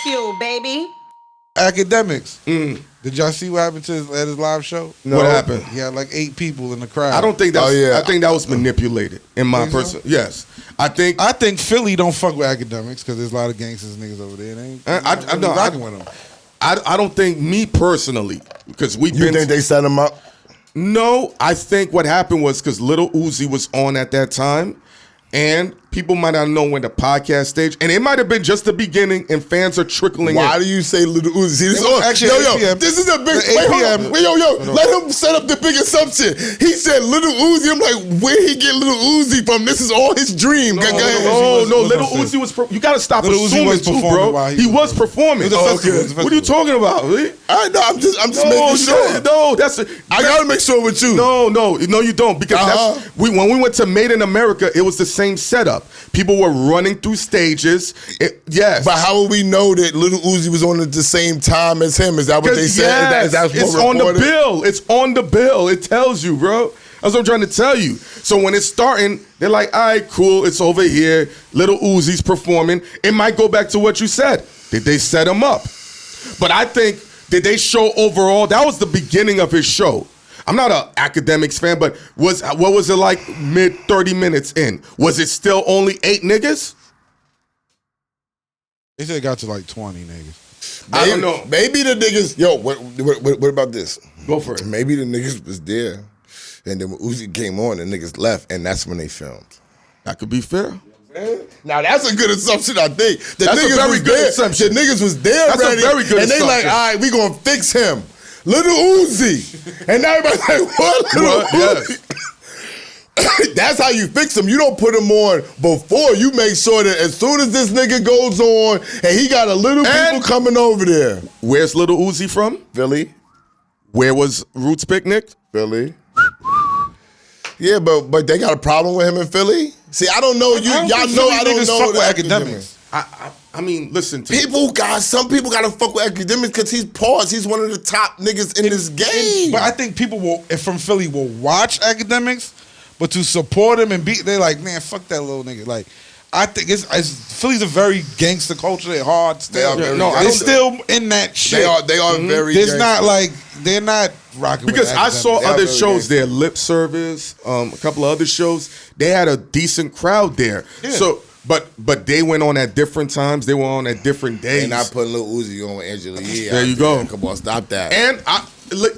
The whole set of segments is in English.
Bagfuel, baby. Akademiks. Did y'all see what happened to at his live show? No. What happened? He had like 8 people in the crowd. I don't think that's. I think that was manipulated. In my person, yes. I think Philly don't fuck with Akademiks because there's a lot of gangsters niggas over there. They ain't rocking with them. I don't think, me personally, because we've been. You think they set him up? No, I think what happened was because Lil Uzi was on at that time, and people might not know when the podcast stage, and it might have been just the beginning, and fans are trickling in. Why do you say Lil Uzi? Actually, this is a big. Let him set up the big assumption. He said Lil Uzi. I'm like, where he get Lil Uzi from? This is all his dream. No, Lil Uzi was. You gotta stop assuming too, bro. He was performing. What are you talking about? I'm just making sure. No, I gotta make sure with you. No, you don't, because when we went to Made in America, it was the same setup. People were running through stages. Yes. But how will we know that Lil Uzi was on at the same time as him? Is that what they said? Yes, it's on the bill. It's on the bill. It tells you, bro. That's what I'm trying to tell you. So when it's starting, they're like, all right, cool, it's over here. Lil Uzi's performing. It might go back to what you said. Did they set him up? But I think, did they show overall? That was the beginning of his show. I'm not an Akademiks fan, but what was it like mid 30 minutes in? Was it still only 8 niggas? They said it got to like 20 niggas. I don't know. Maybe the niggas, what about this? Go for it. Maybe the niggas was there, and then when Uzi came on, the niggas left, and that's when they filmed. That could be fair. Now that's a good assumption, I think. That's a very good assumption. The niggas was there That's ready, a very good and they assumption. like, all right, we gonna fix him. Lil Uzi. And everybody's like, what? Lil Uzi? That's how you fix him. You don't put him on before. You make sure that as soon as this nigga goes on and he got a little people coming over there. Where's Lil Uzi from? Philly. Where was Roots Picnic? Philly. Yeah, but they got a problem with him in Philly? See, I don't know. Y'all know I don't know the Akademiks. I mean, listen to some people gotta fuck with Akademiks because he's one of the top niggas in this game. But I think people from Philly will watch Akademiks, but to support him and they're like, man, fuck that little nigga. Like, I think Philly's a very gangster culture. They're hard still. They're still in that shit. They are very. There's not like they're not rocking. Because with I saw other shows gangster. there, Lip Service, a couple of other shows. They had a decent crowd there. Yeah. So. But they went on at different times. They were on at different days. And I put Lil Uzi on with Angela Yee. There you go. Come on, stop that. And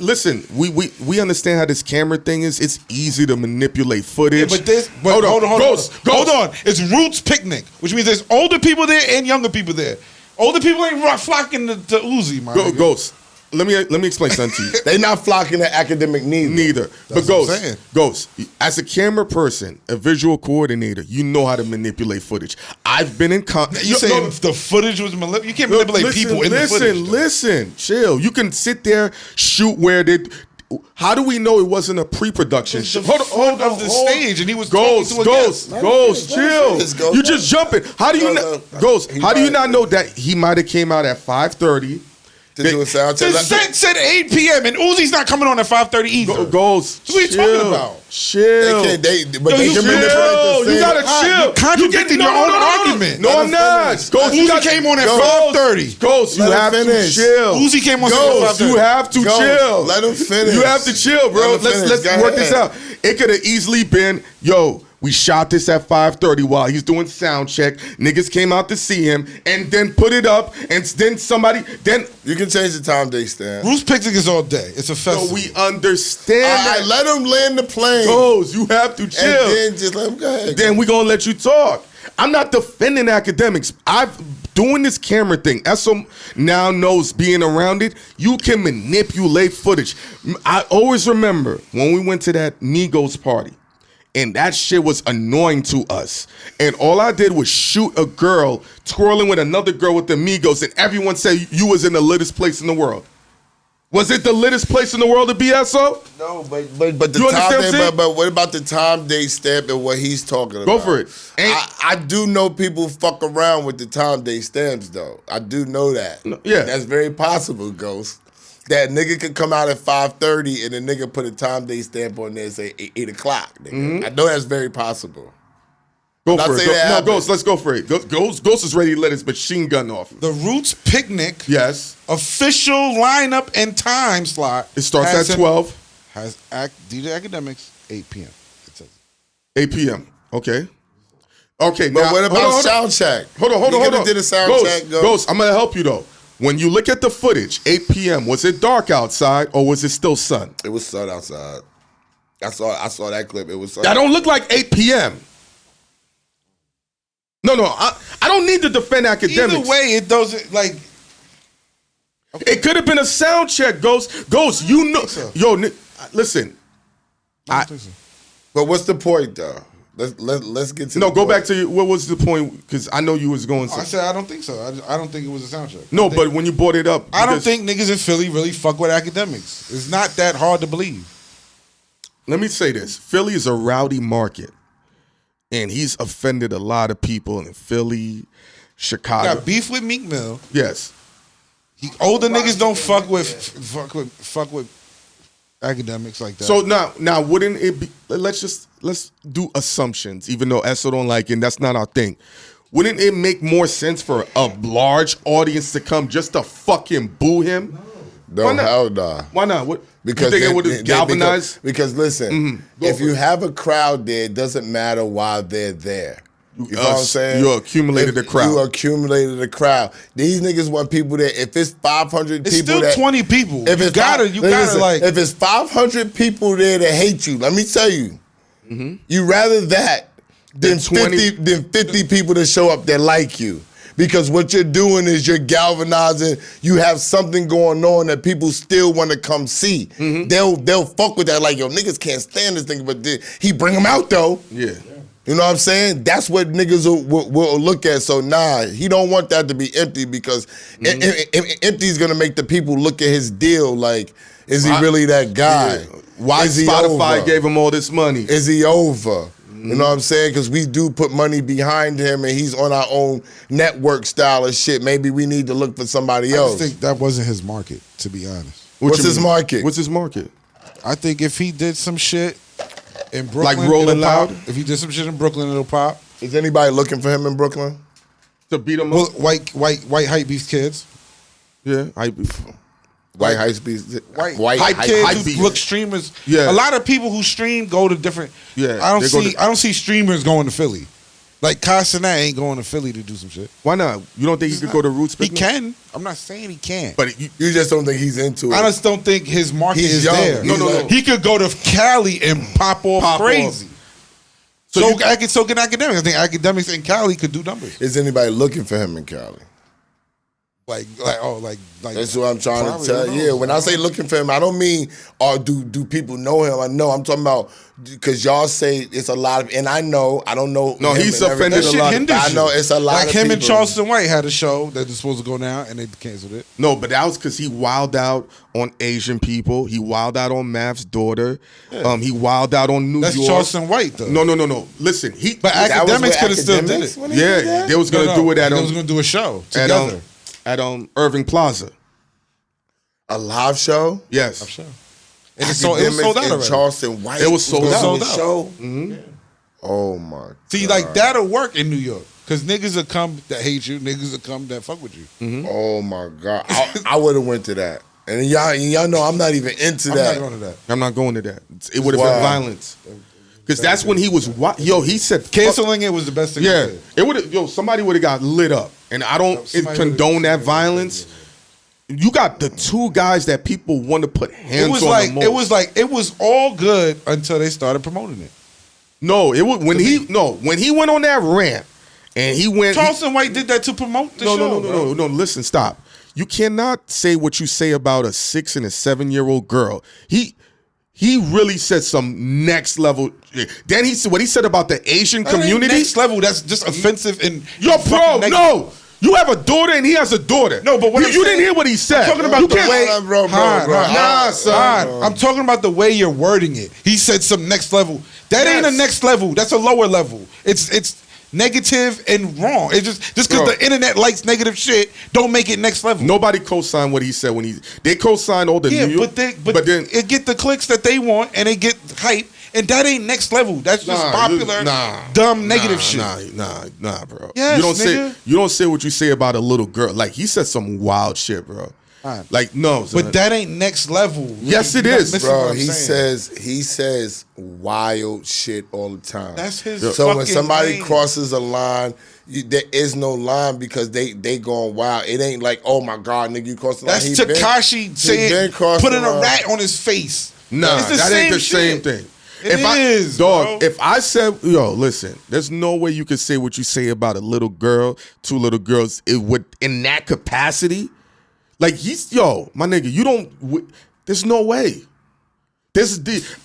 listen, we understand how this camera thing is. It's easy to manipulate footage. Yeah, hold on. It's Roots Picnic, which means there's older people there and younger people there. Older people ain't flocking to Uzi, man. Ghost. Let me explain something to you. They not flocking to Akademiks neither. But Ghost, as a camera person, a visual coordinator, you know how to manipulate footage. I've been in You saying the footage was manipulated? You can't manipulate people in the footage. Listen, chill. You can sit there, shoot where they. How do we know it wasn't a pre-production show? Hold on, the stage, and he was Ghost, chill. You just jumping. How do you not, Ghost? How do you not know that he might have came out at 5:30? To do a sound check. The set said 8 p.m. and Uzi's not coming on at 5:30 either. Ghost, what are you talking about? Chill. They can manipulate the same. You gotta chill. You're contradicting your own argument. No, I'm not. Ghost, Uzi came on at 5:30. Ghost, you have to chill. Uzi came on at 5:30. You have to chill. Let him finish. You have to chill, bro. Let's work this out. It could have easily been, we shot this at 5:30 while he's doing sound check. Niggas came out to see him and then put it up, and then you can change the time they stand. Roots Picnic is all day. It's a festival. So we understand that. Let him land the plane. Goes, you have to chill. And then just let him go ahead. Then we gonna let you talk. I'm not defending Akademiks. Doing this camera thing. Esso now knows, being around it, you can manipulate footage. I always remember when we went to that Migos party. And that shit was annoying to us. And all I did was shoot a girl twirling with another girl with the Migos, and everyone said you was in the littest place in the world. Was it the littest place in the world to be, SO? No, but the time but what about the time they stamp and what he's talking about? Go for it. I do know people fuck around with the time they stamps, though. I do know that. Yeah. That's very possible, Ghost. That nigga could come out at 5:30 and the nigga put a time day stamp on there and say 8 o'clock. Mm-hmm. I know that's very possible. Go for it. No, Ghost, let's go for it. Ghost is ready to let his machine gun off. The Roots Picnic. Yes. Official lineup and time slot. It starts at 12. Has DJ Akademiks, 8 p.m. It says 8 p.m. Okay. Okay, but now, what about sound check? Hold on. Did a sound check, Ghost, I'm going to help you, though. When you look at the footage, 8 p.m., was it dark outside or was it still sun? It was sun outside. I saw that clip. It was sun. That don't look like 8 p.m. No, I don't need to defend Akademiks. Either way, it doesn't, like... Okay. It could have been a sound check, Ghost. Ghost, you know... So. Yo, listen. I don't think so. But what's the point, though? Let's get to. No, go back to what was the point? Because I know you was going. I said I don't think so. I don't think it was a sound check. No, but when you brought it up, I don't think niggas in Philly really fuck with Akademiks. It's not that hard to believe. Let me say this: Philly is a rowdy market, and he's offended a lot of people in Philly, Chicago. Got beef with Meek Mill. Yes. Older niggas don't fuck with Akademiks like that. So now wouldn't it be? Let's do assumptions, even though Esso don't like it, and that's not our thing. Wouldn't it make more sense for a large audience to come just to fucking boo him? No, hell nah. Why not? What? Because you think it would galvanize? Because listen, if you have a crowd there, it doesn't matter why they're there. You know what I'm saying? You accumulated a crowd. You accumulated a crowd. These niggas want people there. If it's 500 it's people, still 20 people. If you gotta like. If it's 500 people there that hate you, let me tell you, you rather that than 50 people that show up that like you. Because what you're doing is you're galvanizing. You have something going on that people still want to come see. They'll fuck with that. Like, yo, niggas can't stand this thing, but he bring them out though. Yeah. You know what I'm saying? That's what niggas will look at. So nah, he don't want that to be empty because empty is gonna make the people look at his deal like, is he really that guy? Yeah. Why Spotify gave him all this money? Is he over? You know what I'm saying? Because we do put money behind him and he's on our own network style of shit. Maybe we need to look for somebody else. I think that wasn't his market, to be honest. What's his market? What's his market? I think if he did some shit in Brooklyn, like Rolling Loud. If he did some shit in Brooklyn, it'll pop. Is anybody looking for him in Brooklyn? To beat him up? Well, white hype beast kids. Yeah, hype beast. White hype beast. White hype kids who look streamers. Yeah. A lot of people who stream go to different. Yeah. I don't see streamers going to Philly. Like Castanet ain't going to Philly to do some shit. Why not? You don't think he could go to Roots? He can. I'm not saying he can't. But you just don't think he's into it. I just don't think his market is young. there. No. He could go to Cali and pop off crazy. So can Akademiks. I think Akademiks in Cali could do numbers. Is anybody looking for him in Cali? Like that's what I'm trying to tell you. Yeah, when I say looking for him, I don't mean do people know him? I know I'm talking about because y'all say it's a lot of, and I don't know. No, he's offended a lot. I know it's a lot. Like of him people. And Charleston White had a show that was supposed to go now, and they canceled it. No, but that was because he wilded out on Asian people. He wilded out on Math's daughter. Yeah. He wilded out on New York. That's Charleston White though. No. Listen, but Akademiks could have still did it. Yeah, they was gonna do it at. They was gonna do a show together. At Irving Plaza. A live show? Yes. Live show. And it was sold out already. Charleston White. It was sold out. Show? Mm-hmm. Yeah. Oh my God. See, like that'll work in New York. Because niggas will come that hate you, niggas will come that fuck with you. Mm-hmm. Oh my God. I would have went to that. And y'all know I'm not even into that. I'm not going to that. I'm not going to that. It would have been violence. Because that's when he was, he said, canceling it was the best thing. Yeah, it would have. Somebody would have got lit up, and I don't condone that violence. You got the two guys that people want to put hands on the most. It was all good until they started promoting it. No, it was when he went on that rant, and he went. Charleston White did that to promote the show. No. Listen, stop. You cannot say what you say about a 6 and a 7-year-old girl. He really said some next level. Then he said what he said about the Asian community. Next level. That's just offensive and no. You have a daughter and he has a daughter. No, but you didn't hear what he said. I'm talking about the way, bro. I'm talking about the way you're wording it. He said some next level. That ain't a next level. That's a lower level. It's negative and wrong. It's just because the internet likes negative shit, don't make it next level. Nobody co-signed what he said when they co-signed all the New York. But then it get the clicks that they want and they get hype And that ain't next level. That's just popular, dumb, negative shit. Nah, bro. Yes, you don't say what you say about a little girl. Like, he said some wild shit, bro. Right. Like, no. But that ain't next level. Yes, it is. Bro, he says wild shit all the time. That's his So when fucking somebody lane. crosses a line, there is no line because they going wild. It ain't like, oh my God, nigga, you crossed the line. That's Tekashi saying, putting a rat on his face. Nah, that ain't the same thing. It is, bro. If I said, yo, listen, there's no way you could say what you say about a little girl, two little girls, in that capacity. Like, my nigga, you don't, there's no way.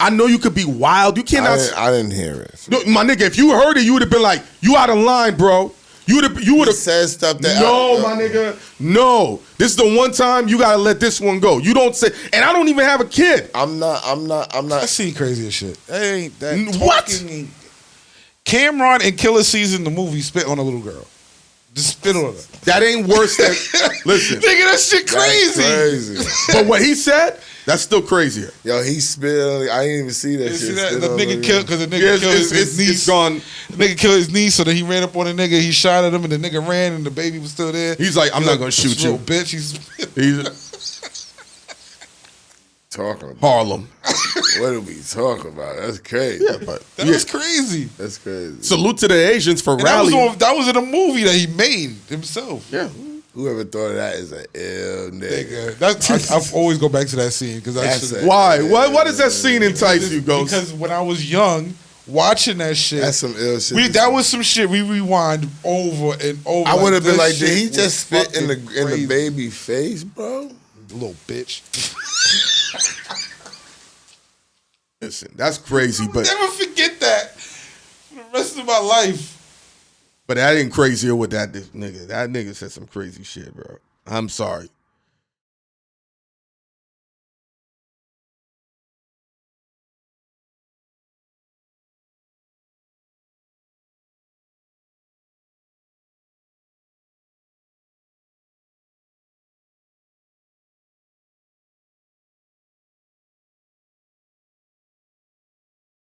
I know you could be wild. You cannot. I didn't hear it. No, my nigga, if you heard it, you would have been like, you out of line, bro. You would have said stuff that. No, my nigga, no. This is the one time you gotta let this one go. You don't say, and I don't even have a kid. I'm not. I see crazy as shit. That ain't that. What? Cameron in Killer Season, the movie, spit on a little girl. Just spit on her. That ain't worse than. Listen, nigga, that shit crazy. That's crazy. But what he said, that's still crazier. Yo, he spit. I didn't even see that shit. See that? The nigga killed because the nigga killed his niece. It's gone. The nigga killed his niece, so then he ran up on the nigga. He shot at him, and the nigga ran, and the baby was still there. He's like, I'm not gonna shoot you, little bitch. He's talking about Harlem. What are we talking about? That's crazy. Yeah, but that's crazy. That's crazy. Salute to the Asians for rallying. That was in a movie that he made himself. Yeah. Whoever thought of that is an ill nigga. I always go back to that scene because why? Why does that scene entice you, Ghost? Because when I was young, watching that shit, that's some ill shit. That was some shit we rewind over and over. I would have been like, did he just spit in the baby face, bro? Little bitch. Listen, that's crazy, but never forget that for the rest of my life. But that ain't crazier with that nigga. That nigga said some crazy shit, bro. I'm sorry.